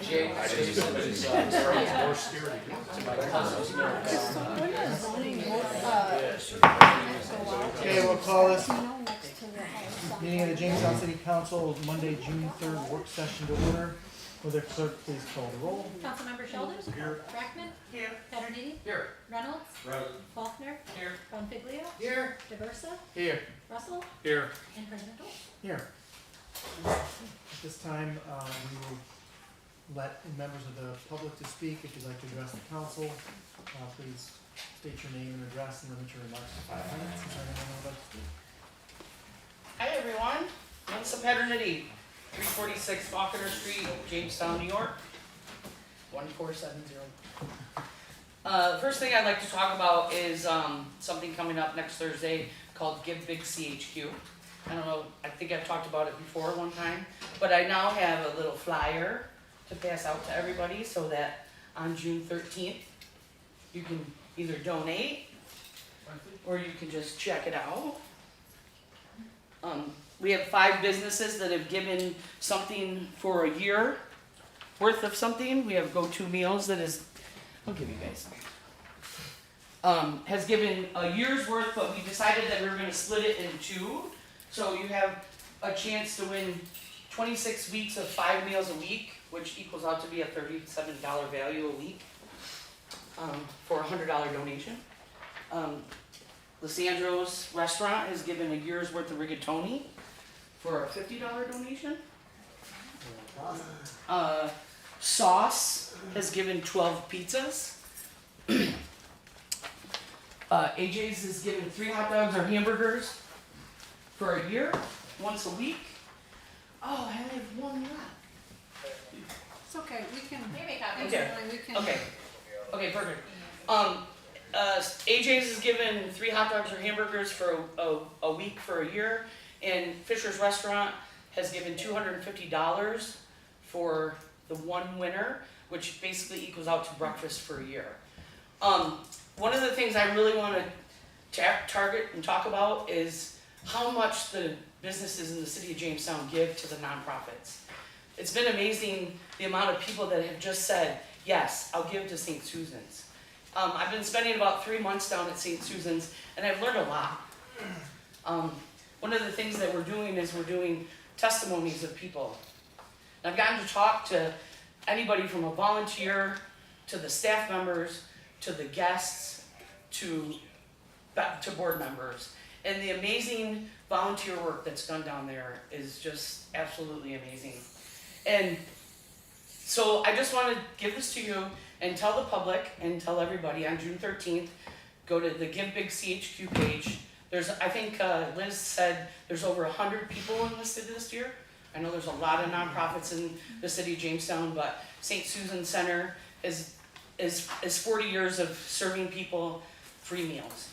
Jake. I didn't use More scary. Okay, we'll call this meeting of the Jamestown City Council Monday, June 3rd work session to order. Will the clerk please call the roll? Councilmember Sheldon. Here. Brackman. Here. Paternity. Here. Reynolds. Present. Faulkner. Here. Bonfiglio. Here. DeVersa. Here. Russell. Here. And President Dole. Here. At this time, we will let members of the public to speak. If you'd like to address the council, please state your name and address and limit your remarks to 5 minutes. Is there anyone who would like to speak? Hi everyone, Melissa Paternity, 346 Faulkner Street, Jamestown, New York, 14701. The first thing I'd like to talk about is something coming up next Thursday called Give Big CHQ. I don't know, I think I've talked about it before one time, but I now have a little flyer to pass out to everybody so that on June 13th, you can either donate or you can just check it out. We have 5 businesses that have given something for a year worth of something. We have Go-To Meals that is, I'll give you guys, has given a year's worth, but we decided that we were gonna split it in 2. So you have a chance to win 26 weeks of 5 meals a week, which equals out to be a $37 value a week, for a $100 donation. Lissandro's restaurant has given a year's worth of rigatoni for a $50 donation. Sauce has given 12 pizzas. AJ's has given 3 hot dogs or hamburgers for a year, once a week. Oh, I only have 1 left. It's okay, we can, Maybe copy. Okay. we can. Okay, perfect. AJ's has given 3 hot dogs or hamburgers for a week for a year, and Fisher's Restaurant has given $250 for the 1 winner, which basically equals out to breakfast for a year. One of the things I really want to target and talk about is how much the businesses in the city of Jamestown give to the nonprofits. It's been amazing the amount of people that have just said, yes, I'll give to St. Susan's. I've been spending about 3 months down at St. Susan's, and I've learned a lot. One of the things that we're doing is we're doing testimonies of people. And I've gotten to talk to anybody from a volunteer, to the staff members, to the guests, to board members. And the amazing volunteer work that's done down there is just absolutely amazing. And so I just want to give this to you and tell the public and tell everybody on June 13th, go to the Give Big CHQ page. There's, I think Liz said there's over 100 people enlisted this year. I know there's a lot of nonprofits in the city of Jamestown, but St. Susan Center is 40 years of serving people free meals.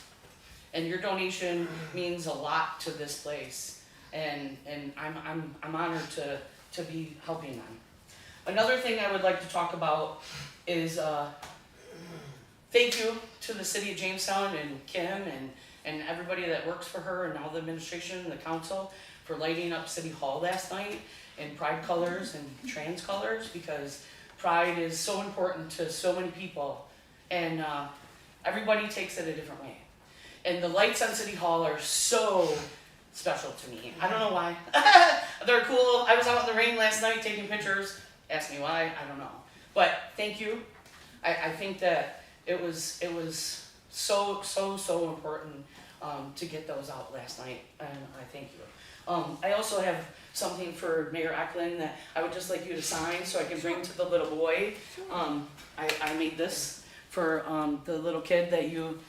And your donation means a lot to this place. And I'm honored to be helping them. Another thing I would like to talk about is thank you to the city of Jamestown and Kim and everybody that works for her and all the administration and the council for lighting up City Hall last night in pride colors and trans colors, because pride is so important to so many people and everybody takes it a different way. And the lights on City Hall are so special to me. I don't know why. They're cool. I was out in the rain last night taking pictures. Ask me why, I don't know. But thank you. I think that it was so important to get those out last night, and I thank you. I also have something for Mayor Eklund that I would just like you to sign so I can bring to the little boy. I made this for the little kid that you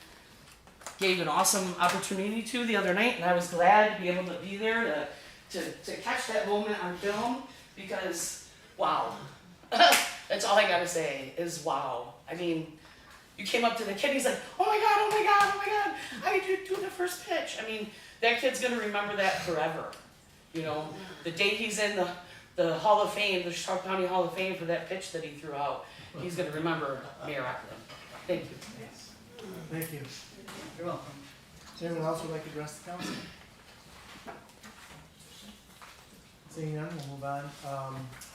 gave an awesome opportunity to the other night, and I was glad to be able to be there to catch that moment on film, because wow. That's all I gotta say is wow. I mean, you came up to the kid, he's like, oh my God, oh my God, oh my God, I did do the first pitch. I mean, that kid's gonna remember that forever. You know, the day he's in the Hall of Fame, the Sharp County Hall of Fame for that pitch that he threw out, he's gonna remember Mayor Eklund. Thank you. Thank you. You're welcome. Is there anyone else who would like to address the council? Seeing none, we'll move on.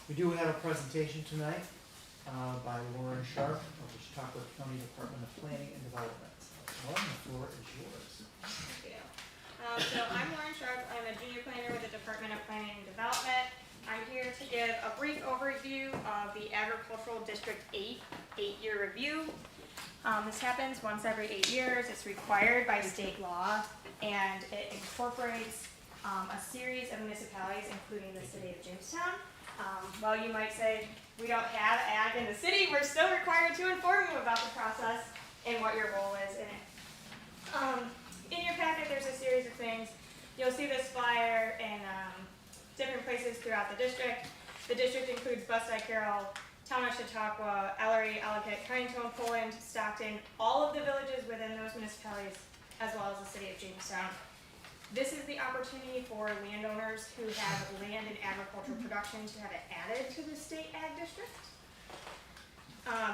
We do have a presentation tonight by Lauren Sharp of the Chautauqua County Department of Planning and Development. Lauren, the floor is yours. Thank you. So I'm Lauren Sharp. I'm a junior planner with the Department of Planning and Development. I'm here to give a brief overview of the Agricultural District 8 8-year review. This happens once every 8 years. It's required by state law, and it incorporates a series of municipalities, including the city of Jamestown. While you might say, we don't have ag in the city, we're still required to inform you about the process and what your role is in it. In your packet, there's a series of things. You'll see this flyer in different places throughout the district. The district includes Busti, Carroll, Town of Chautauqua, Ellery, Ellicott, Cunington, Poland, Stockton, all of the villages within those municipalities, as well as the city of Jamestown. This is the opportunity for landowners who have land in agricultural production to have it added to the state ag district.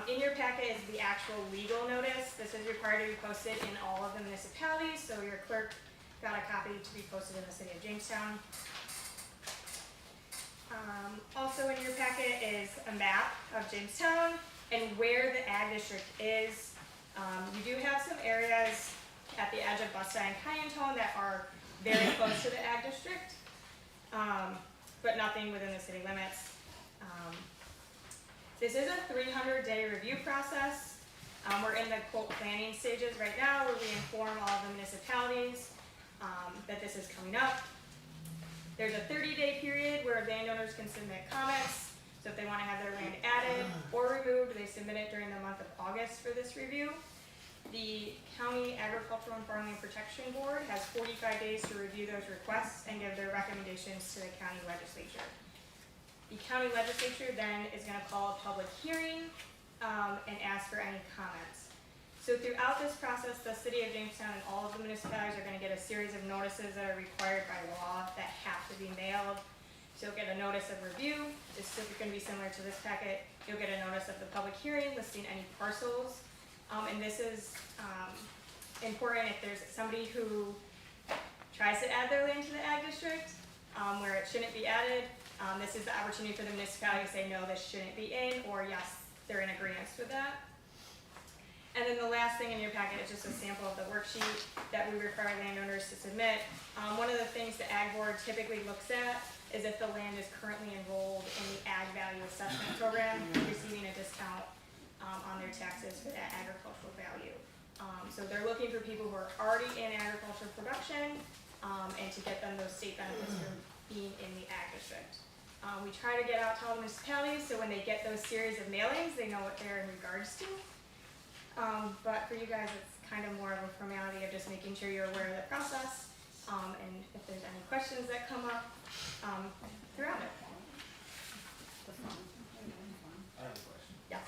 In your packet is the actual legal notice. This is required to be posted in all of the municipalities, so your clerk got a copy to be posted in the city of Jamestown. Also in your packet is a map of Jamestown and where the ag district is. You do have some areas at the edge of Busti and Cunington that are very close to the ag district, but nothing within the city limits. This is a 300-day review process. We're in the quote planning stages right now where we inform all of the municipalities that this is coming up. There's a 30-day period where landowners can submit comments. So if they want to have their land added or removed, they submit it during the month of August for this review. The County Agricultural and Farmland Protection Board has 45 days to review those requests and give their recommendations to the county legislature. The county legislature then is going to call a public hearing and ask for any comments. So throughout this process, the city of Jamestown and all of the municipalities are going to get a series of notices that are required by law that have to be mailed. So you'll get a notice of review. This is going to be similar to this packet. You'll get a notice of the public hearing listing any parcels. And this is important if there's somebody who tries to add their land to the ag district where it shouldn't be added. This is the opportunity for the municipality to say, no, this shouldn't be in, or yes, they're in agreement with that. And then the last thing in your packet is just a sample of the worksheet that we require landowners to submit. One of the things the Ag Board typically looks at is if the land is currently enrolled in the Ag Value Assessment Program, receiving a discount on their taxes for that agricultural value. So they're looking for people who are already in agricultural production and to get them those state benefits for being in the ag district. We try to get out to all the municipalities so when they get those series of mailings, they know what they're in regards to. But for you guys, it's kind of more of a formality of just making sure you're aware of the process, and if there's any questions that come up throughout it. I have a question. Yes.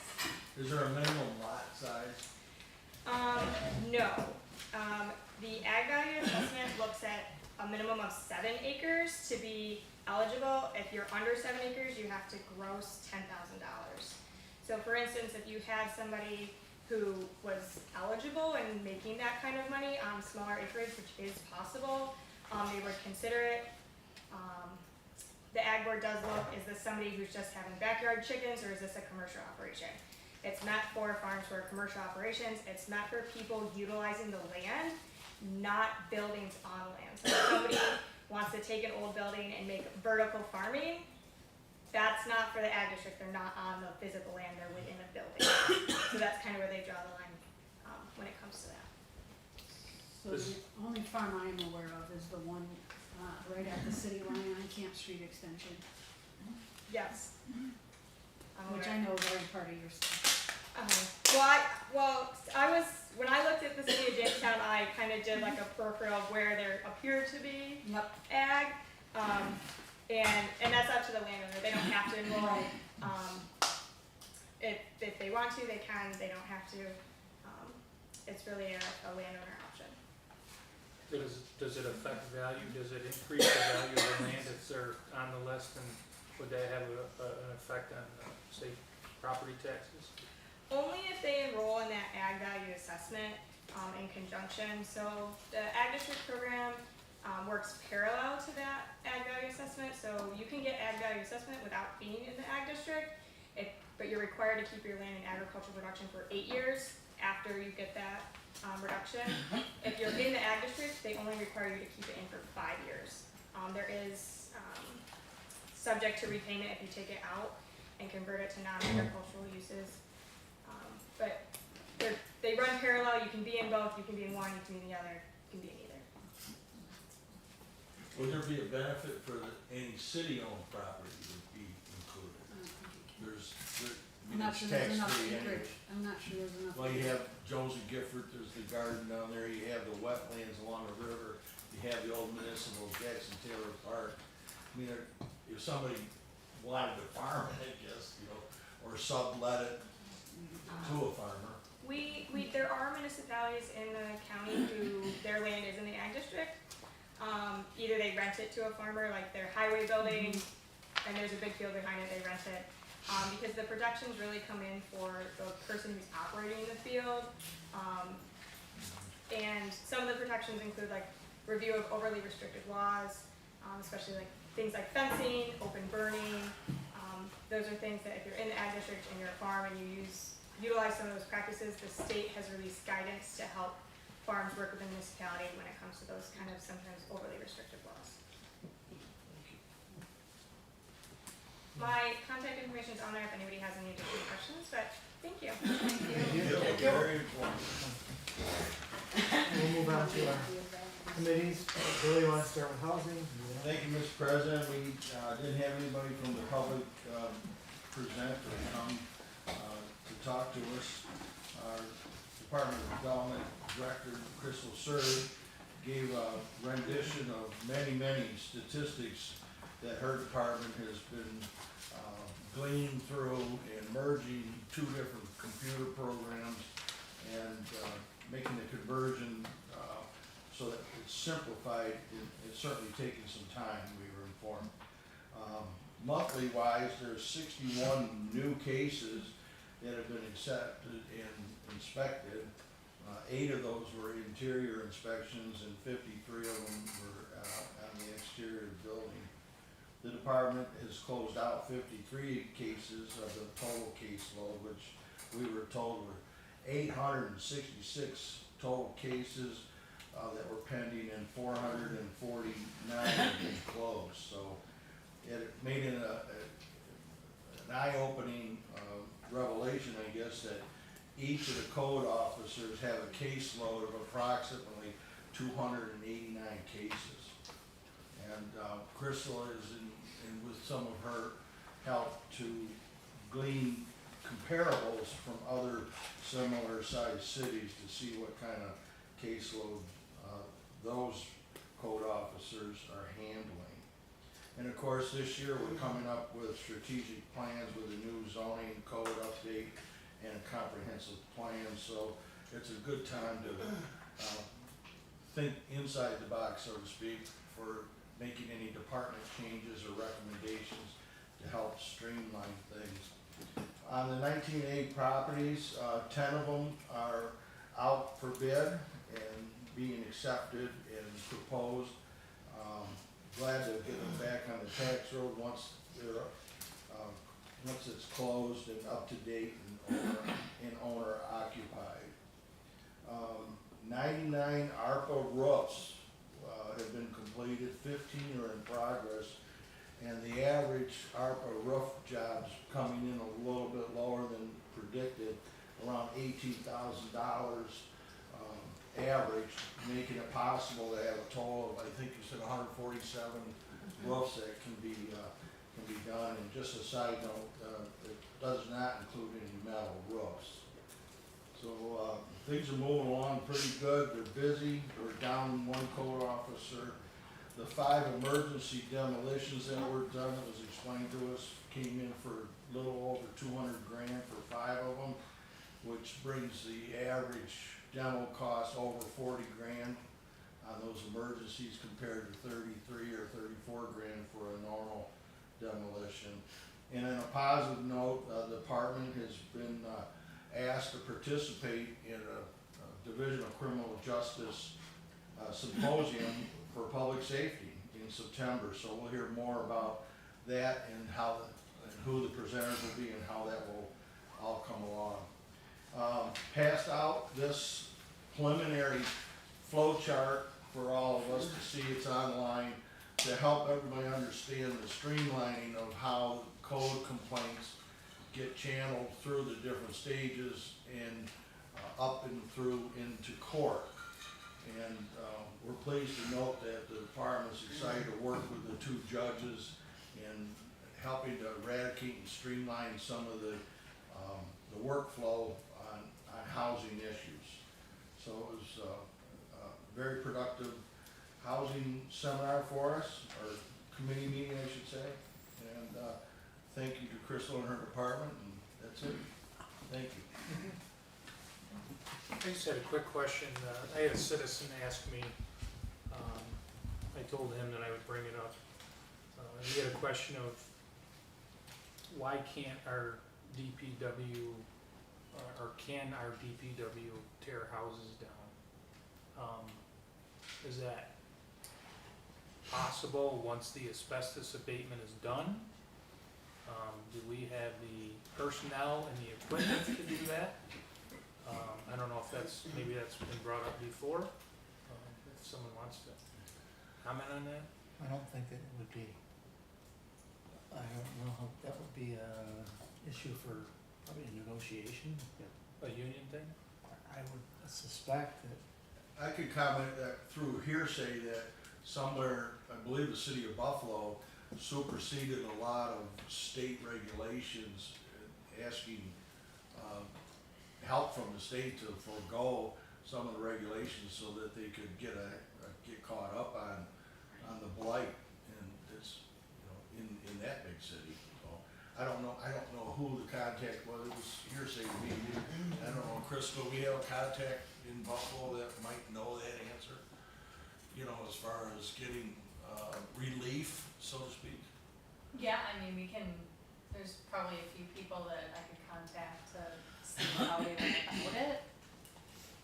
Is there a minimum lot size? No. The ag value assessment looks at a minimum of 7 acres to be eligible. If you're under 7 acres, you have to gross $10,000. So for instance, if you had somebody who was eligible and making that kind of money on smaller acreage, which is possible, they would consider it. The Ag Board does look, is this somebody who's just having backyard chickens, or is this a commercial operation? It's meant for farms for commercial operations. It's meant for people utilizing the land, not buildings on land. So if somebody wants to take an old building and make vertical farming, that's not for the ag district. They're not on the physical land, they're within a building. So that's kind of where they draw the line when it comes to that. So the only farm I'm aware of is the one right at the city line on Camp Street Extension, Yes. which I know is already part of your stuff. When I looked at the city of Jamestown, I kind of did like a peripheral of where there appeared to be Yep. ag, and that's up to the landowner. They don't have to enroll. If they want to, they can. They don't have to. It's really a landowner option. Does it affect value? Does it increase the value of the land if they're on the list, and would that have an effect on, say, property taxes? Only if they enroll in that ag value assessment in conjunction. So the ag district program works parallel to that ag value assessment. So you can get ag value assessment without being in the ag district, but but you're required to keep your land in agricultural production for 8 years after you get that reduction. If you're in the ag district, they only require you to keep it in for 5 years. There is subject to repayment if you take it out and convert it to non-agricultural uses. But they run parallel. You can be in both. You can be in one. You can be in the other. You can be in either. Would there be a benefit for any city-owned property would be included? I I'm mean, not it's sure there's enough tax-free anyway. acreage, I'm not sure there's enough. Well, you acreage. have Jones and Gifford, there's the garden down there, you have the wetlands along the river, you have the old municipal Jackson Taylor Park. I mean, if somebody wanted to farm it, I guess, or sublet it to a farmer. There are municipalities in the county who their land is in the ag district. Either they rent it to a farmer, like their highway building, and there's a big field behind it, they rent it. Because the protections really come in for the person who's operating the field. And some of the protections include like review of overly restrictive laws, especially like things like fencing, open burning. Those are things that if you're in the ag district and you're a farm and you utilize some of those practices, the state has released guidance to help farms work with the municipality when it comes to those kind of sometimes overly restrictive laws. My contact information is on there if anybody has any additional questions, but thank you. Very important. We'll move on to our committees. Billy, you want to start with housing? Thank you, Mr. President. We didn't have anybody from the public present or come to talk to us. Our Department of Development Director, Crystal Surd, gave a rendition of many statistics that her department has been gleaning through and merging 2 different computer programs and making the conversion so that it's simplified. It's certainly taken some time, we were informed. Monthly wise, there's 61 new cases that have been accepted and inspected. 8 of those were interior inspections and 53 of them were on the exterior of the building. The department has closed out 53 cases of the total caseload, which we were told were 866 total cases that were pending and 449 have been closed. So it made it an eye-opening revelation, I guess, that each of the code officers have a caseload of approximately 289 cases. And Crystal is in with some of her help to glean comparables from other similar sized cities to see what kind of caseload those code officers are handling. And of course, this year we're coming up with strategic plans with a new zoning code update and a comprehensive plan, so it's a good time to think inside the box, so to speak, for making any department changes or recommendations to help streamline things. On the 19A properties, 10 of them are out for bid and being accepted and proposed. Glad to get them back on the tax road once they're once it's closed and up to date and owner occupied. 99 ARPA roofs have been completed, 15 are in progress, and the average ARPA roof jobs coming in a little bit lower than predicted, around $18,000 average, making it possible to have a total of, I think you said 147 roofs that can be done. And just a side note, it does not include any metal roofs. So things are moving along pretty good. They're busy. We're down 1 code officer. The 5 emergency demolitions that were done, that was explained to us, came in for a little over $200 grand for 5 of them, which brings the average demo cost over 40 grand on those emergencies compared to 33 or 34 grand for a normal demolition. And on a positive note, the department has been asked to participate in a Division of Criminal Justice symposium for public safety in September. So we'll hear more about that and how and who the presenters will be and how that will all come along. Passed out this preliminary flow chart for all of us to see. It's online to help everybody understand the streamlining of how code complaints get channeled through the different stages and up and through into court. And we're pleased to note that the department's excited to work with the two judges in helping to eradicate and streamline some of the workflow on housing issues. So it was a very productive housing seminar for us, or committee meeting, I should say. And thank you to Crystal and her department, and that's it. Thank you. I just had a quick question. I had a citizen ask me, I told him that I would bring it up. He had a question of why can't our DPW, or can our DPW tear houses down? Is that possible once the asbestos abatement is done? Do we have the personnel and the equipment to do that? I don't know if maybe that's been brought up before, if someone wants to comment on that. I don't think that it would be, I don't know, that would be a issue for probably a negotiation. A union thing? I would suspect that, I could comment that through hearsay that somewhere, I believe the city of Buffalo superseded a lot of state regulations asking help from the state to forego some of the regulations so that they could get caught up on the blight, and it's, you know, in that big city. So I don't know who the contact was. It was hearsay to me. I don't know, Crystal, we have a contact in Buffalo that might know that answer, you know, as far as getting relief, so to speak. Yeah, I mean, there's probably a few people that I could contact to see how they went about it.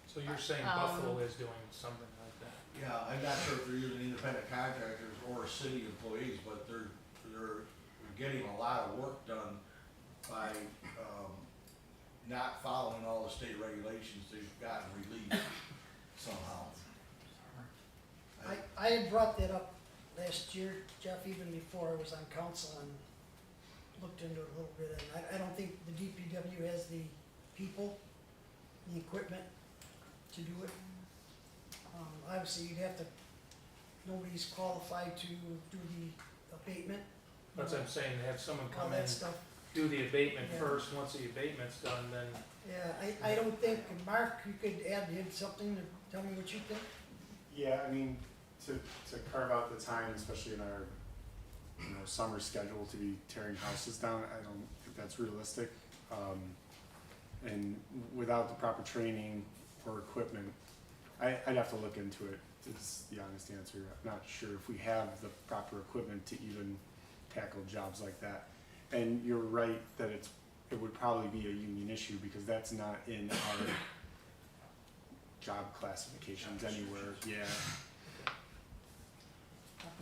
So you're saying Buffalo is doing something like that? Yeah, I'm not sure if they're using independent contractors or city employees, but they're getting a lot of work done by not following all the state regulations. They've gotten relief somehow. I had brought that up last year, Jeff, even before I was on council, and looked into it a little bit, and I don't think the DPW has the people, the equipment to do it. Obviously, you'd have to, nobody's qualified to do the abatement. That's what I'm saying, have someone All come in, that stuff. do the abatement Yeah. first. Once the abatement's done, then Yeah, I don't think, Mark, you could add in something to tell me what you think? Yeah, I mean, to carve out the time, especially in our, summer schedule to be tearing houses down, I don't think that's realistic. And without the proper training or equipment, I'd have to look into it, is the honest answer. I'm not sure if we have the proper equipment to even tackle jobs like that. And you're right that it would probably be a union issue, because that's not in our job classifications anywhere, yeah.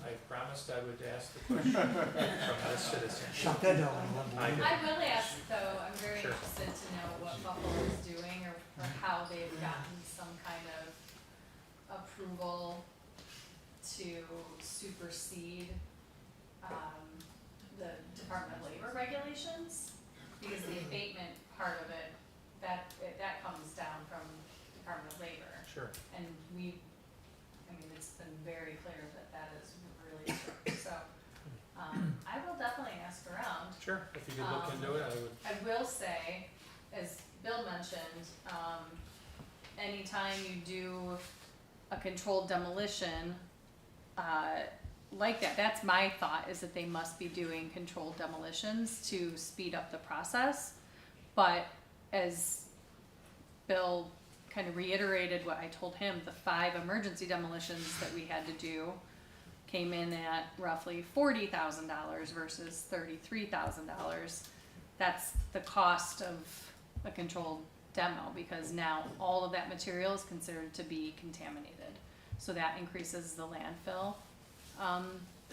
I promised I would ask the question from this citizen. shut that down. I did. I will ask though, I'm very Sure. interested to know what Buffalo is doing, or how they've gotten some kind of approval to supersede, the Department of Labor regulations. Because the abatement part of it, that comes down from Department of Labor. Sure. And it's been very clear that is really strict, so, I will definitely ask around. Sure, if you could look into it, I would. I will say, as Bill mentioned, anytime you do a controlled demolition, like that's my thought, is that they must be doing controlled demolitions to speed up the process. But as Bill kind of reiterated what I told him, the 5 emergency demolitions that we had to do came in at roughly $40,000 versus $33,000. That's the cost of a controlled demo, because now all of that material is considered to be contaminated. So that increases the landfill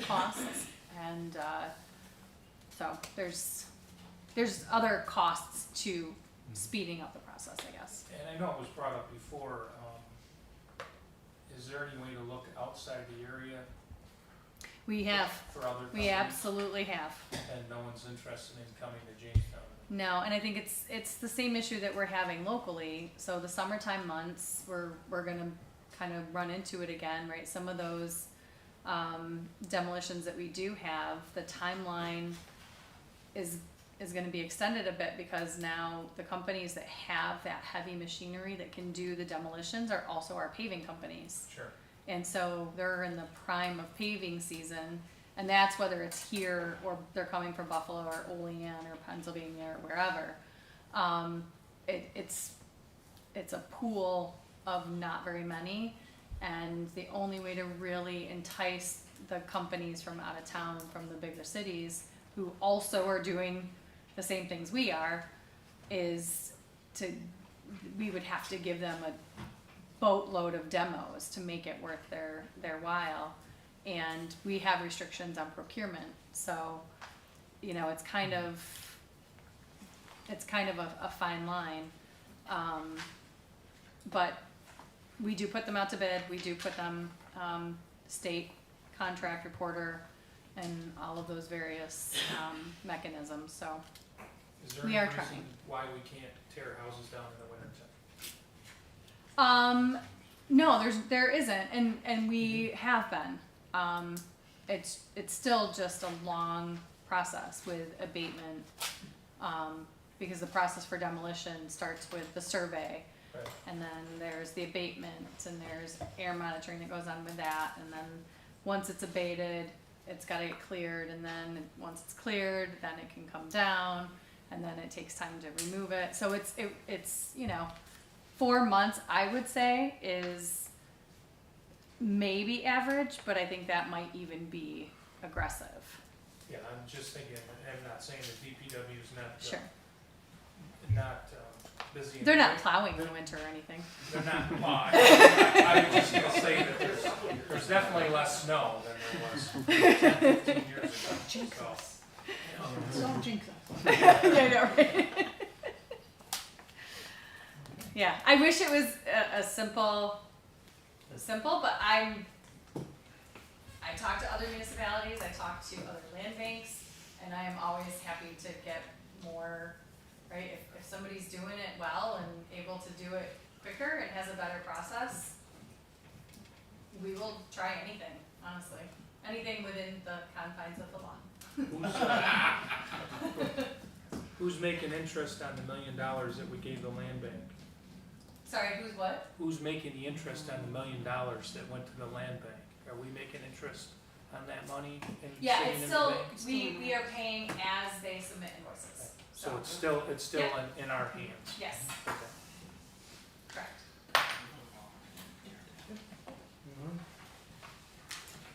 costs, and so there's there's other costs to speeding up the process, I guess. And I know it was brought up before, is there any way to look outside the area We have, for other companies? we absolutely have. And no one's interested in coming to Jamestown? No, and I think it's the same issue that we're having locally. So the summertime months, we're gonna kind of run into it again, right? Some of those demolitions that we do have, the timeline is gonna be extended a bit because now the companies that have that heavy machinery that can do the demolitions are also our paving companies. Sure. And so they're in the prime of paving season, and that's whether it's here or they're coming from Buffalo or Olean or Pennsylvania or wherever. It's a pool of not very many, and the only way to really entice the companies from out of town and from the bigger cities who also are doing the same things we are is we would have to give them a boatload of demos to make it worth their while, and we have restrictions on procurement, so it's kind of a fine line, but we do put them out to bid. We do put them state contract reporter and all of those various mechanisms, so Is there we any are reason trying. why we can't tear houses down in the winter time? No, there isn't, and we have been. It's still just a long process with abatement, because the process for demolition starts with the survey, Right. and then there's the abatement, and there's air monitoring that goes on with that, and then once it's abated, it's gotta get cleared, and then once it's cleared, then it can come down, and then it takes time to remove it. So it's 4 months, I would say, is maybe average, but I think that might even be aggressive. Yeah, I'm just thinking, I'm not saying that DPW is not, Sure. not busy. in They're the not winter. plowing in the winter or anything. They're not, well, I was just gonna say that there's definitely less snow than there was 10, 15 years ago. So, Don't jinx us. Yeah, I know, right? Yeah, I wish it was a simple, but I talk to other municipalities, I talk to other land banks, and I am always happy to get more, right? If somebody's doing it well and able to do it quicker and has a better process, we will try anything, honestly. Anything within the confines of the law. Who's making interest on the $1 million that we gave the land bank? Sorry, who's what? Who's making the interest on the $1 million that went to the land bank? Are we making interest on that money and Yeah, sitting it's in still, the bank? we are paying as they submit invoices. So it's still Yep. in our hands. Yes, Okay. correct.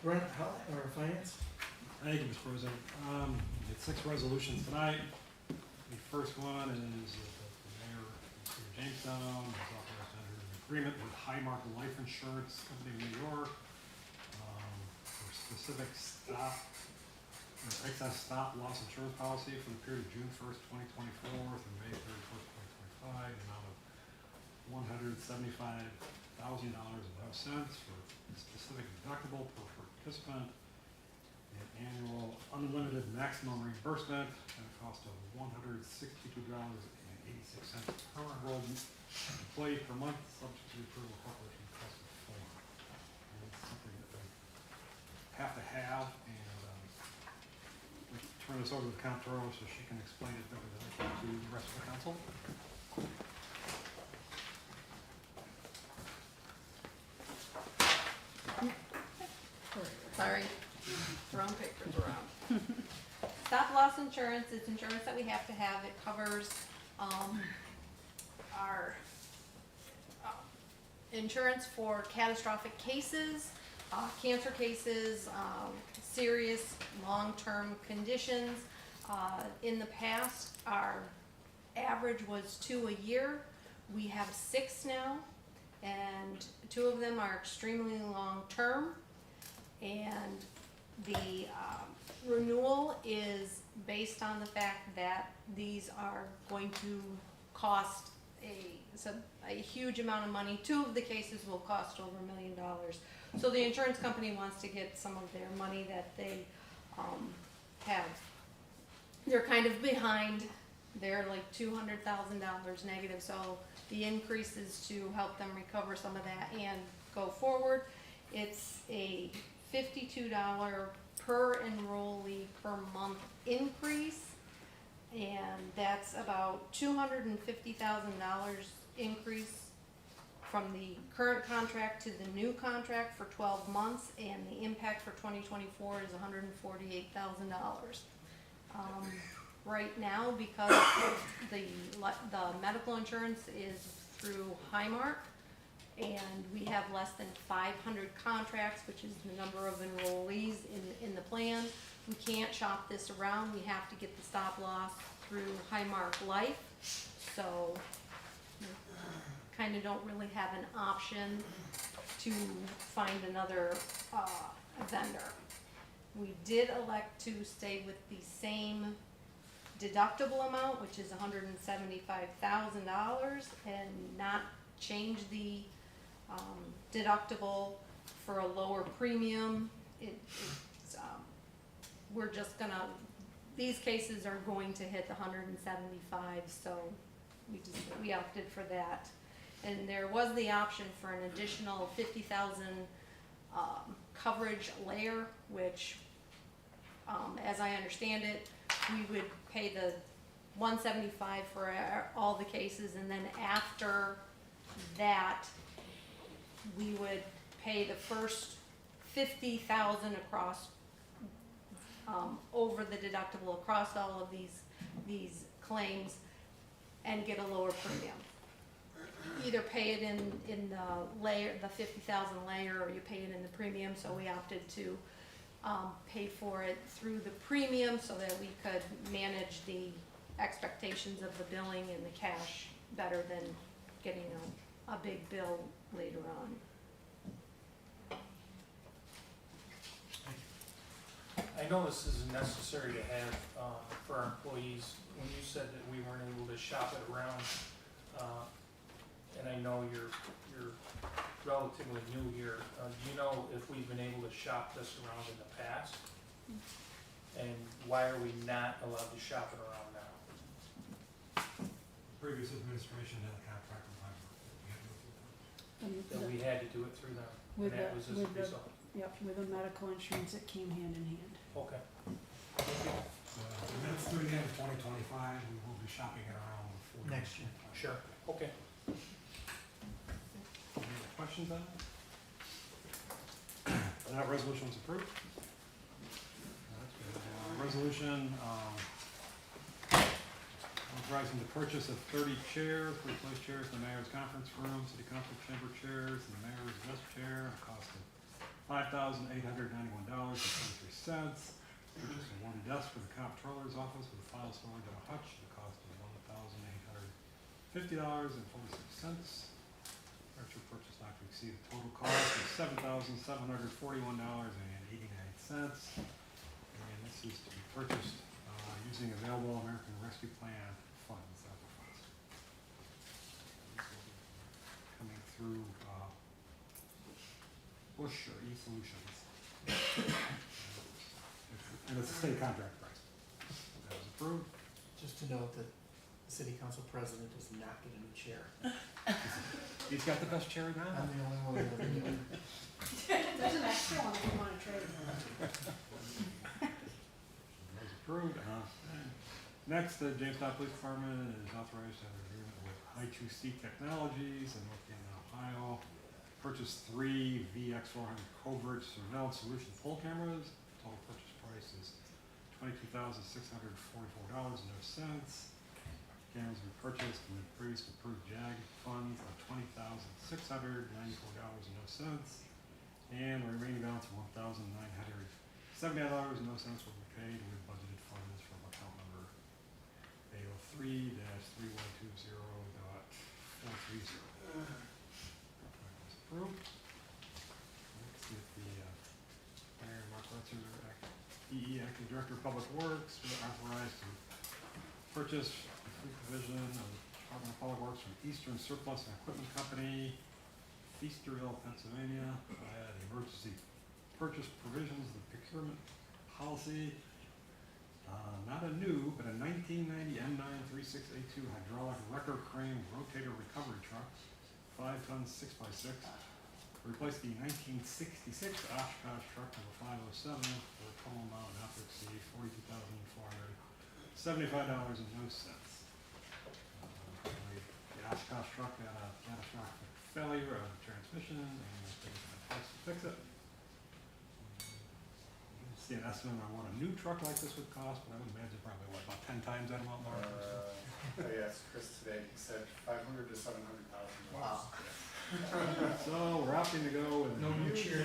Brent, or finance? Thank you, Mr. President. We had 6 resolutions tonight. The first one is that the mayor of the city of Jamestown is authorized to enter an agreement with Highmark Life Insurance Company of New York for specific excess stop loss insurance policy for the period of June 1st, 2024 through May 31st, 2025, the amount of $175,000.05 for a specific deductible per participant, an annual unlimited maximum reimbursement at a cost of $162.86 per enrolled employee per month, subject to the approval of corporation trust form. And it's something that we have to have, and we turn this over to the comptroller so she can explain it better than I can to the rest of the council. Sorry, throwing papers around. Stop loss insurance is insurance that we have to have. It covers, our, insurance for catastrophic cases, cancer cases, serious long-term conditions. In the past, our average was 2 a year. We have 6 now, and 2 of them are extremely long-term. And the renewal is based on the fact that these are going to cost a huge amount of money. 2 of the cases will cost over $1 million. So the insurance company wants to get some of their money that they have. They're kind of behind. They're like $200,000 negative. So the increase is to help them recover some of that and go forward. It's a $52 per enrollee per month increase, and that's about $250,000 increase from the current contract to the new contract for 12 months, and the impact for 2024 is $148,000. Right now, because the medical insurance is through Highmark, and we have less than 500 contracts, which is the number of enrollees in the plan. We can't shop this around. We have to get the stop loss through Highmark Life. So we kind of don't really have an option to find another vendor. We did elect to stay with the same deductible amount, which is $175,000, and not change the deductible for a lower premium. We're just gonna, these cases are going to hit the 175, so we opted for that. And there was the option for an additional 50,000 coverage layer, which, as I understand it, we would pay the 175 for all the cases, and then after that, we would pay the first 50,000 across, over the deductible across all of these claims, and get a lower premium. Either pay it in the layer, the 50,000 layer, or you pay it in the premium. So we opted to pay for it through the premium so that we could manage the expectations of the billing and the cash better than getting a big bill later on. I know this isn't necessary to have for our employees. When you said that we weren't able to shop it around, and I know you're relatively new here, do you know if we've been able to shop this around in the past? And why are we not allowed to shop it around now? Previous administration had a contract with Highmark. That we had to do it through them, and With that the- was as a with the- result. Yep, with the medical insurance, it came hand in hand. Okay. So, and that's through the end of 2025, we will be shopping it around before. Next year. Sure, okay. Any other questions on it? That resolution's approved. That's good. Resolution, authorizing the purchase of 30 chairs, replace chairs in the mayor's conference room, city council chamber chairs, and the mayor's desk chair, at a cost of $5,891.23. Purchase of 1 desk for the comptroller's office with a file storage and a hutch, at a cost of $1,850.46. Furniture purchase not to exceed a total cost of $7,741.89. And this is to be purchased using available American Rescue Plan funds, ARPA funds. These will be coming through Bush or E-Solutions. And it's a state contract price. That was approved. Just to note that the city council president does not get a new chair. He's got the best chair now. I'm the only one that ever did. There's an extra one if you wanna trade. That was approved. Next, the Jamestown Police Department is authorized to have an agreement with I2C Technologies in North Canton, Ohio. Purchase 3 VX400 covert surveillance solution pole cameras. Total purchase price is $22,644.00. Cameras were purchased from the previously approved JAG funds of $20,694.00. And the remaining balance of $1,970.00 will be paid with budgeted funds from account number A03-3120.430. Approved. Next is the Mayor Mark Letzer EE the Director of Public Works, we're authorized to purchase the free provision of the Department of Public Works from Eastern Surplus and Equipment Company, Feasterville, Pennsylvania, via the emergency purchase provisions, the procurement policy. Not a new, but a 1990 M9 3682 hydraulic wrecker crane rotator recovery truck, 5 tons 6x6. Replace the 1966 Oshkosh truck number 507 for a total amount not to exceed $42,475.02. The Oshkosh truck had a catastrophic failure of the transmission and it's taken some price to fix it. See an estimate on what a new truck like this would cost, but I would imagine probably what, about 10 times that amount more? Yes, Chris today, he said 500 to 700,000. Wow. So we're opting to go with. No new cheers.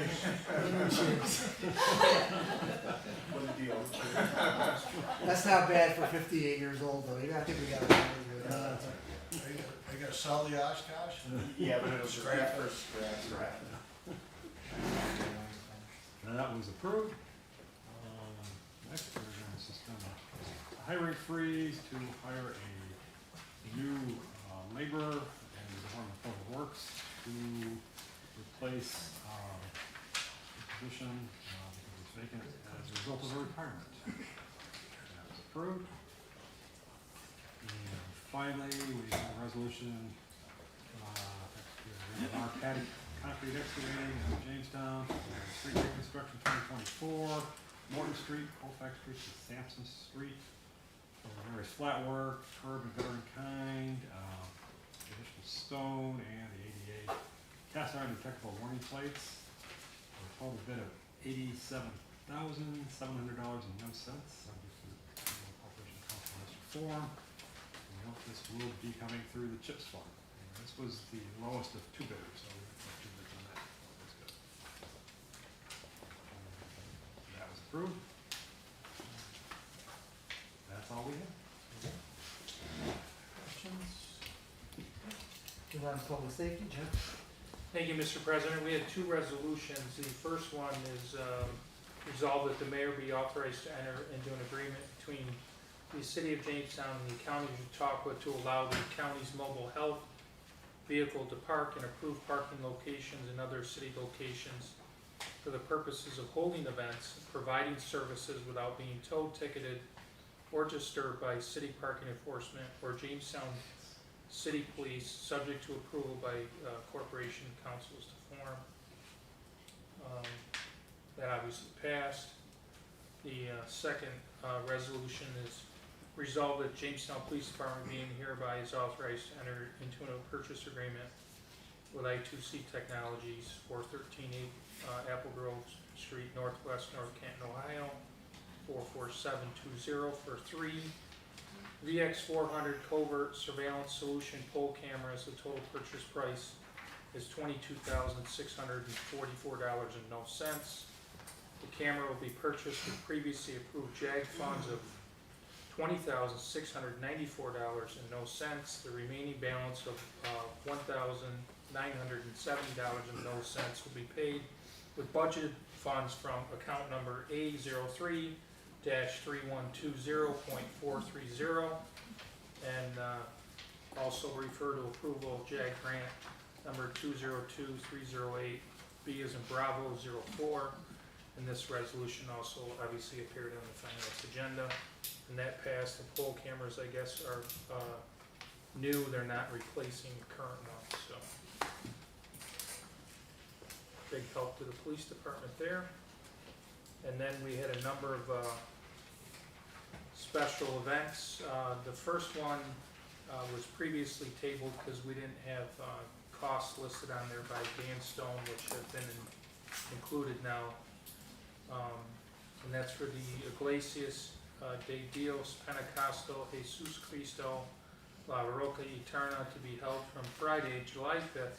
What a deal. That's not bad for 58 years old though, I think we got it. Are you gonna sell the Oshkosh? Yeah, but it'll scrap or scrap. That was approved. Next, we're going to suspend a hiring freeze to hire a new laborer in the Department of Public Works to replace the position because it's vacant as a result of a retirement. That was approved. And finally, we have a resolution executed concrete excavating in Jamestown, street reconstruction 2024. Morton Street, Colfax Street, and Sampson Street. Various flat work, curb and gutter in kind, additional stone, and the ADA cast iron detectable warning plates. For a total bid of $87,700.00. Subject to the Corporation Council form. We hope this will be coming through the CHIPS fund. And this was the lowest of two bidders, so we have two bids on that. That's good. That was approved. That's all we have. Questions? Move on to public safety, Jim? Thank you, Mr. President. We had two resolutions. The first one is resolved that the mayor be authorized to enter into an agreement between the city of Jamestown and the county of Chautauqua to allow the county's mobile health vehicle to park in approved parking locations and other city locations for the purposes of holding events, providing services without being towed, ticketed, or disturbed by city parking enforcement or Jamestown City Police, subject to approval by corporation councils to form. That obviously passed. The second resolution is resolved that Jamestown Police Department being hereby is authorized to enter into a purchase agreement with I2C Technologies for 138 Apple Grove Street, Northwest, North Canton, Ohio, 44720 for 3 VX400 covert surveillance solution pole cameras. The total purchase price is $22,644.00. The camera will be purchased with previously approved JAG funds of $20,694.00. The remaining balance of $1,970.00 will be paid with budgeted funds from account number A03-3120.430 and also refer to approval of JAG grant number 202308B as in Bravo 04. And this resolution also obviously appeared on the finance agenda, and that passed. The poll cameras, I guess, are new. They're not replacing the current ones, so big help to the police department there. And then we had a number of special events. The first one was previously tabled because we didn't have costs listed on there by Dan Stone, which have been included now. And that's for the Iglesias de Dios Pentecostal Jesus Cristo La Roca Eterna to be held from Friday, July 5th,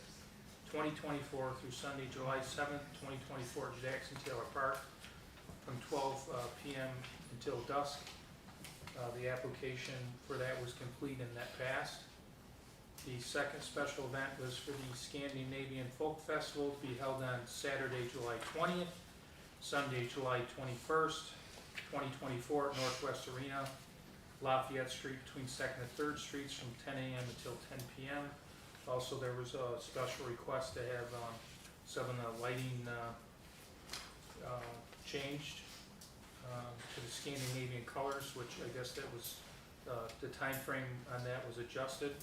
2024 through Sunday, July 7th, 2024 at Jackson Taylor Park from 12 p.m. until dusk. The application for that was complete and that passed. The second special event was for the Scandinavian Folk Festival to be held on Saturday, July 20th, Sunday, July 21st, 2024 at Northwest Arena, Lafayette Street between 2nd and 3rd Streets from 10 a.m. until 10 p.m. Also, there was a special request to have some of the lighting changed to the Scandinavian colors, which I guess that was, the time frame on that was adjusted,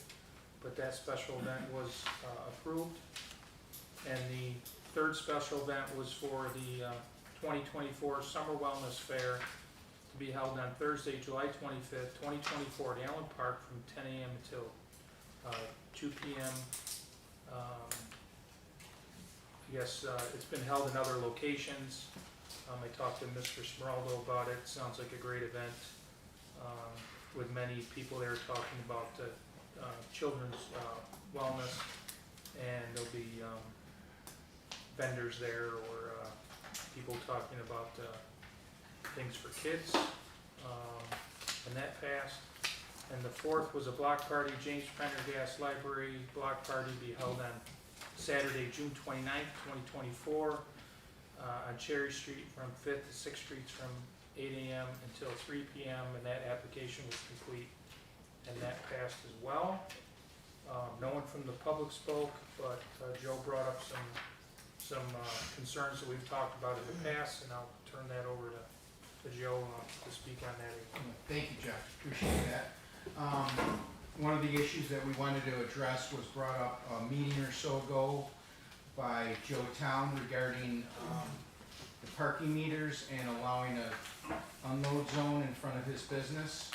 but that special event was approved. And the third special event was for the 2024 Summer Wellness Fair to be held on Thursday, July 25th, 2024 at Allen Park from 10 a.m. until 2 p.m. I guess it's been held in other locations. I talked to Mr. Smeraldo about it. Sounds like a great event with many people there talking about children's wellness, and there'll be vendors there or people talking about things for kids, and that passed. And the fourth was a block party, James Prendergast Library block party, be held on Saturday, June 29th, 2024, on Cherry Street from 5th to 6th Streets from 8 a.m. until 3 p.m. And that application was complete, and that passed as well. No one from the public spoke, but Joe brought up some concerns that we've talked about in the past, and I'll turn that over to Joe to speak on that. Thank you, Jeff, appreciate that. One of the issues that we wanted to address was brought up a meeting or so ago by Joe Town regarding the parking meters and allowing a unload zone in front of his business.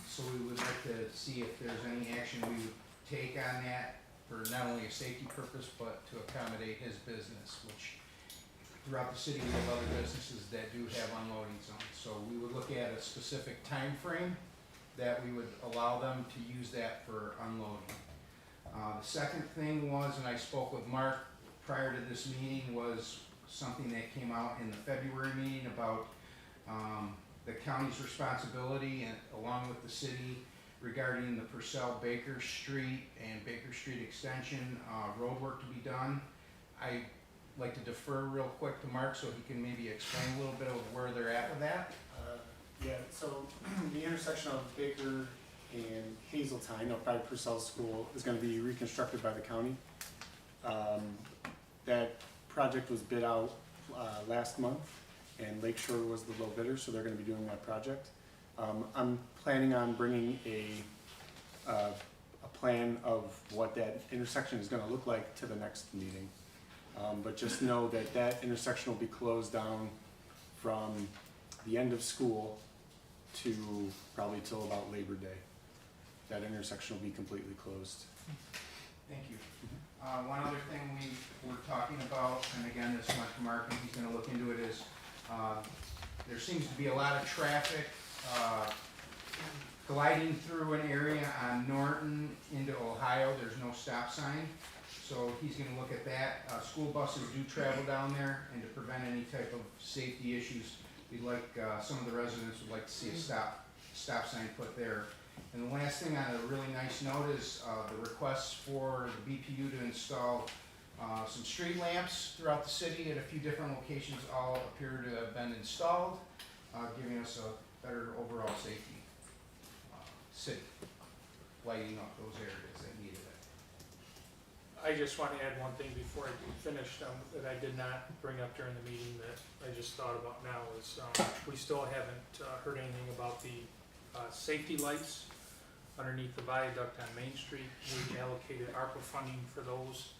So we would like to see if there's any action we would take on that for not only a safety purpose, but to accommodate his business, which throughout the city we have other businesses that do have unloading zones. So we would look at a specific time frame that we would allow them to use that for unloading. The second thing was, and I spoke with Mark prior to this meeting, was something that came out in the February meeting about the county's responsibility and along with the city regarding the Purcell Baker Street and Baker Street Extension road work to be done. I'd like to defer real quick to Mark so he can maybe explain a little bit of where they're at with that. Yeah, so the intersection of Baker and Hazeltine, up by Purcell School, is gonna be reconstructed by the county. That project was bid out last month, and Lakeshore was the low bidder, so they're gonna be doing that project. I'm planning on bringing a plan of what that intersection is gonna look like to the next meeting. But just know that that intersection will be closed down from the end of school to probably till about Labor Day. That intersection will be completely closed. Thank you. One other thing we were talking about, and again, this went to Mark and he's gonna look into it, is there seems to be a lot of traffic gliding through an area on Norton into Ohio. There's no stop sign. So he's gonna look at that. School buses do travel down there, and to prevent any type of safety issues, we'd like, some of the residents would like to see a stop sign put there. And the last thing on a really nice note is the requests for the BPU to install some street lamps throughout the city at a few different locations all appear to have been installed, giving us a better overall safety city, lighting up those areas that needed it. I just want to add one thing before I finish that I did not bring up during the meeting that I just thought about now is we still haven't heard anything about the safety lights underneath the viaduct on Main Street. We allocated ARPA funding for those.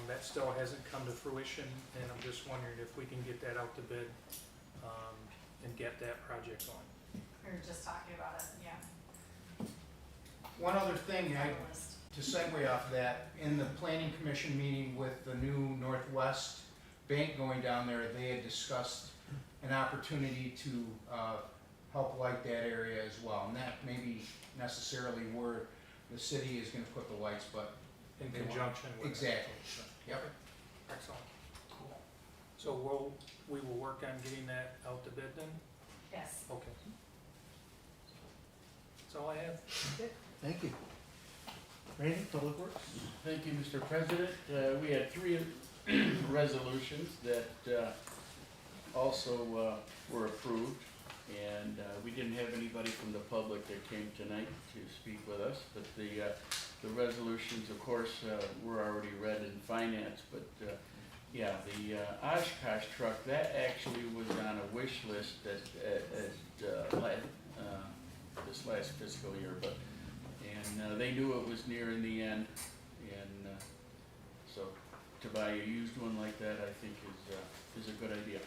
That still hasn't come to fruition, and I'm just wondering if we can get that out to bid and get that project going. We were just talking about it, yeah. One other thing, to segue off of that, in the planning commission meeting with the new Northwest Bank going down there, they had discussed an opportunity to help light that area as well. And that may be necessarily where the city is gonna put the lights, but. In conjunction with. Exactly, yep. Excellent. Cool. So we will work on getting that out to bid then? Yes. Okay. That's all I have. Thank you. Randy, Public Works? Thank you, Mr. President. We had three resolutions that also were approved. And we didn't have anybody from the public that came tonight to speak with us, but the resolutions, of course, were already read in finance, but yeah, the Oshkosh truck, that actually was on a wish list this last fiscal year, and they knew it was near in the end, and so to buy a used one like that, I think is a good idea.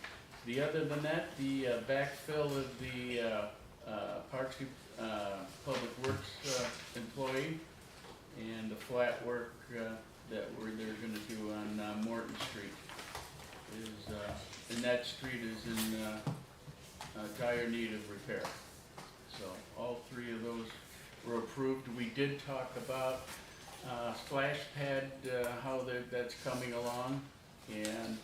The other than that, the backfill of the Parks Public Works employee and the flat work that they're gonna do on Morton Street is, and that street is in dire need of repair. So all three of those were approved. We did talk about splash pad, how that's coming along, and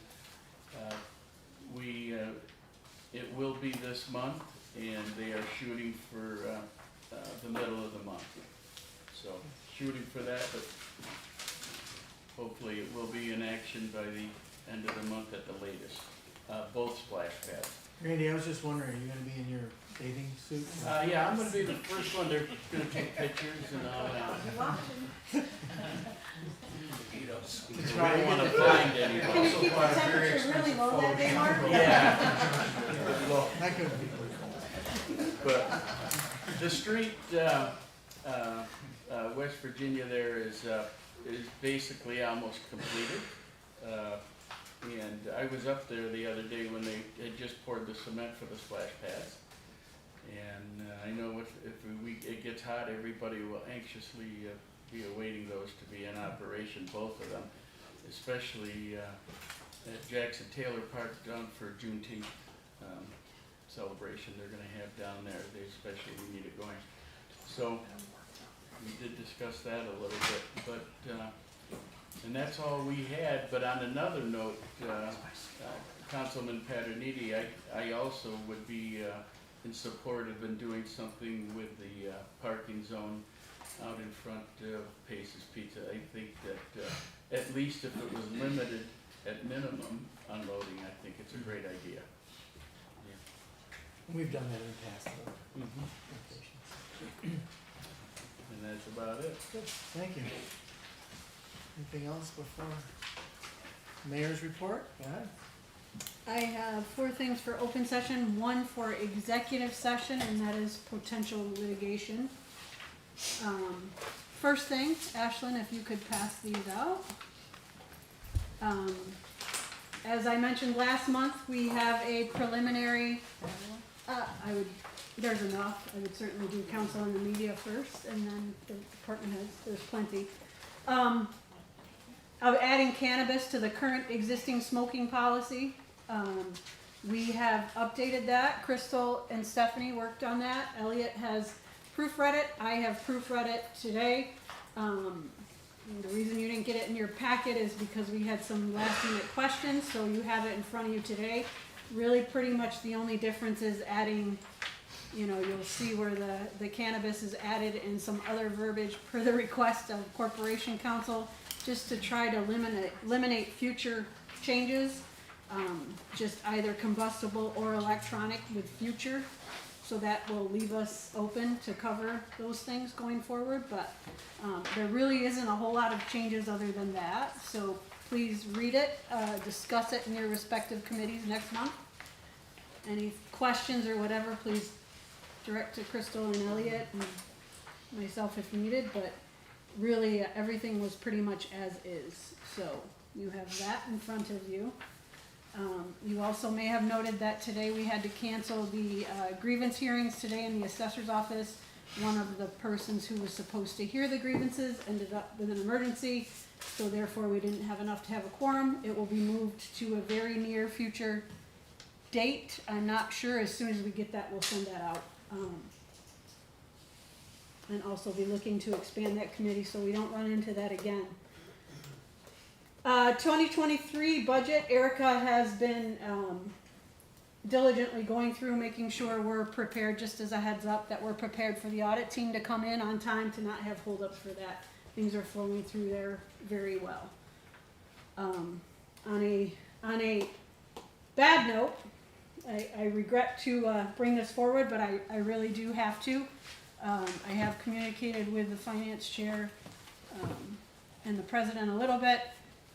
it will be this month, and they are shooting for the middle of the month. So shooting for that, but hopefully it will be in action by the end of the month at the latest. Both splash pads. Randy, I was just wondering, are you gonna be in your bathing suit? Yeah, I'm gonna be the first one. They're gonna take pictures and all that. We don't wanna find anybody. Can you keep the temperature really low that day, Mark? Yeah. That could be. But the street, West Virginia there is basically almost completed. And I was up there the other day when they had just poured the cement for the splash pads. And I know if it gets hot, everybody will anxiously be awaiting those to be in operation, both of them. Especially at Jackson Taylor Park down for Juneteenth celebration they're gonna have down there. They especially need it going. So we did discuss that a little bit, but and that's all we had. But on another note, Councilman Paterniti, I also would be in support of doing something with the parking zone out in front of Pace's Pizza. I think that at least if it was limited at minimum unloading, I think it's a great idea. We've done that in the past. And that's about it. Good, thank you. Anything else before mayor's report? Go ahead. I have 4 things for open session, 1 for executive session, and that is potential litigation. First thing, Ashlyn, if you could pass these out. As I mentioned last month, we have a preliminary, there's enough, I would certainly do council and the media first, and then the department heads, there's plenty. Of adding cannabis to the current existing smoking policy. We have updated that. Crystal and Stephanie worked on that. Elliot has proofread it. I have proofread it today. The reason you didn't get it in your packet is because we had some last minute questions, so you have it in front of you today. Really pretty much the only difference is adding, you'll see where the cannabis is added in some other verbiage per the request of Corporation Council, just to try to eliminate future changes, just either combustible or electronic with future. So that will leave us open to cover those things going forward, but there really isn't a whole lot of changes other than that. So please read it, discuss it in your respective committees next month. Any questions or whatever, please direct to Crystal and Elliot and myself if needed, but really everything was pretty much as is. So you have that in front of you. You also may have noted that today we had to cancel the grievance hearings today in the assessor's office. One of the persons who was supposed to hear the grievances ended up with an emergency, so therefore we didn't have enough to have a quorum. It will be moved to a very near future date. I'm not sure. As soon as we get that, we'll send that out. And also be looking to expand that committee so we don't run into that again. 2023 budget, Erica has been diligently going through, making sure we're prepared, just as a heads up, that we're prepared for the audit team to come in on time to not have holdups for that. Things are flowing through there very well. On a bad note, I regret to bring this forward, but I really do have to. I have communicated with the finance chair and the president a little bit,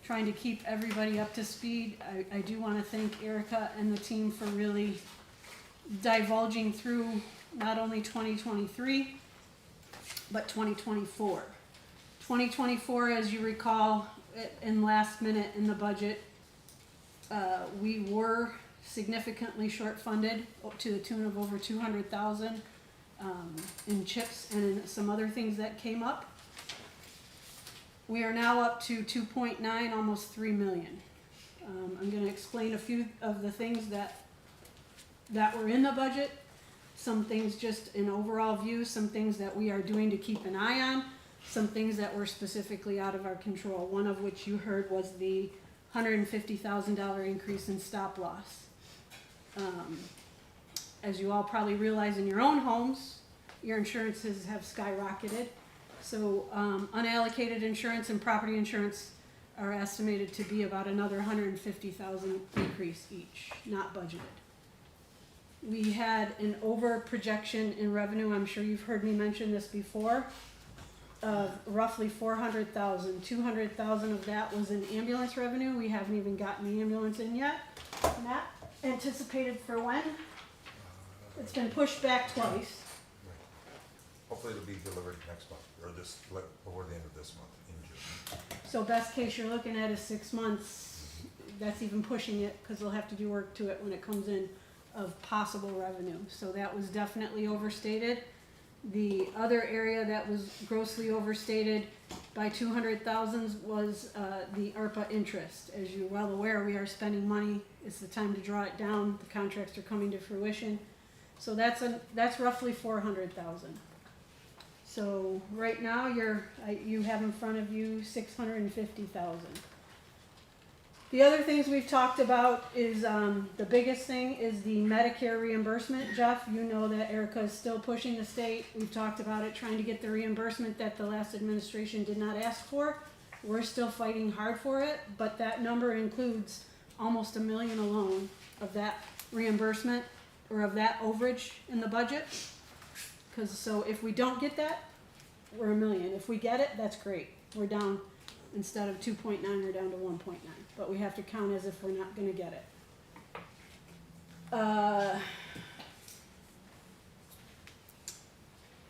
trying to keep everybody up to speed. I do want to thank Erica and the team for really divulging through not only 2023, but 2024. 2024, as you recall, in last minute in the budget, we were significantly short funded up to the tune of over 200,000 in chips and in some other things that came up. We are now up to 2.9, almost 3 million. I'm going to explain a few of the things that were in the budget, some things just in overall view, some things that we are doing to keep an eye on, some things that were specifically out of our control, one of which you heard was the $150,000 increase in stop loss. As you all probably realize in your own homes, your insurances have skyrocketed. So unallocated insurance and property insurance are estimated to be about another $150,000 increase each, not budgeted. We had an over projection in revenue, I'm sure you've heard me mention this before, of roughly 400,000. 200,000 of that was in ambulance revenue. We haven't even gotten the ambulance in yet. Not anticipated for when? It's been pushed back twice. Hopefully it'll be delivered next month, or before the end of this month, in June. So best case you're looking at is 6 months. That's even pushing it, because they'll have to do work to it when it comes in of possible revenue. So that was definitely overstated. The other area that was grossly overstated by 200,000 was the ARPA interest. As you're well aware, we are spending money. It's the time to draw it down. The contracts are coming to fruition. So that's roughly 400,000. So right now you have in front of you 650,000. The other things we've talked about is the biggest thing is the Medicare reimbursement. Jeff, you know that Erica is still pushing the state. We've talked about it, trying to get the reimbursement that the last administration did not ask for. We're still fighting hard for it, but that number includes almost $1 million alone of that reimbursement or of that overage in the budget. So if we don't get that, we're $1 million. If we get it, that's great. We're down, instead of 2.9, we're down to 1.9. But we have to count as if we're not going to get it.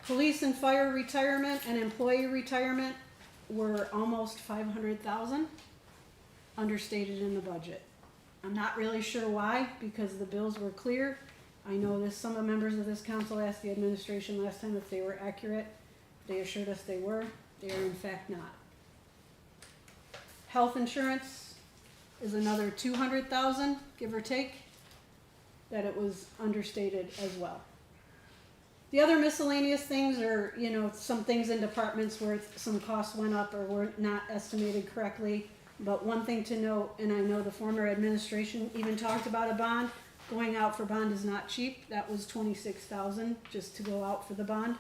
Police and fire retirement and employee retirement were almost 500,000 understated in the budget. I'm not really sure why, because the bills were clear. I know that some of the members of this council asked the administration last time if they were accurate. They assured us they were. They are in fact not. Health insurance is another 200,000, give or take, that it was understated as well. The other miscellaneous things are, some things in departments where some costs went up or were not estimated correctly. But one thing to note, and I know the former administration even talked about a bond. Going out for bond is not cheap. That was 26,000 just to go out for the bond.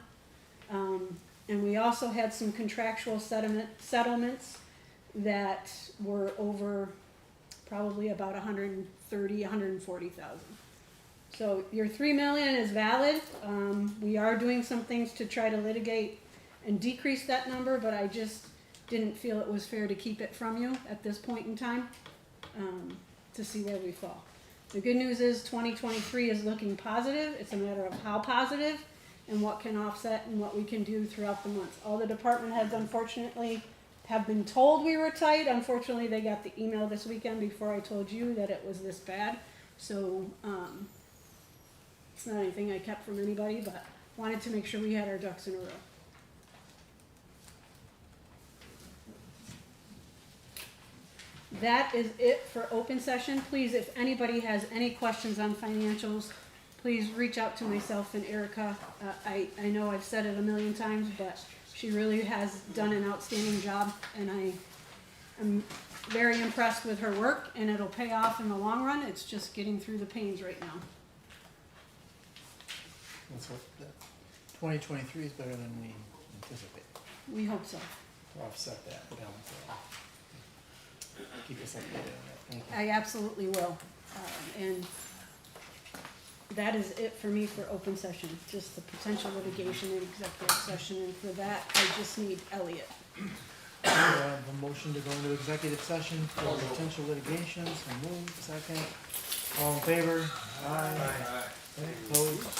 And we also had some contractual settlements that were over probably about 130, 140,000. So your 3 million is valid. We are doing some things to try to litigate and decrease that number, but I just didn't feel it was fair to keep it from you at this point in time to see where we fall. The good news is 2023 is looking positive. It's a matter of how positive and what can offset and what we can do throughout the months. All the department heads, unfortunately, have been told we were tight. Unfortunately, they got the email this weekend before I told you that it was this bad. So it's not anything I kept from anybody, but wanted to make sure we had our ducks in a row. That is it for open session. Please, if anybody has any questions on financials, please reach out to myself and Erica. I know I've said it a million times, but she really has done an outstanding job, and I am very impressed with her work, and it'll pay off in the long run. It's just getting through the pains right now. That's what 2023 is better than we anticipate. We hope so. We'll offset that, balance it off. Keep us updated on that. Thank you. I absolutely will. And that is it for me for open session, just the potential litigation and executive session, and for that, I just need Elliot. We have a motion to go into executive session for potential litigation, so move, second. All in favor? Aye. Okay, opposed?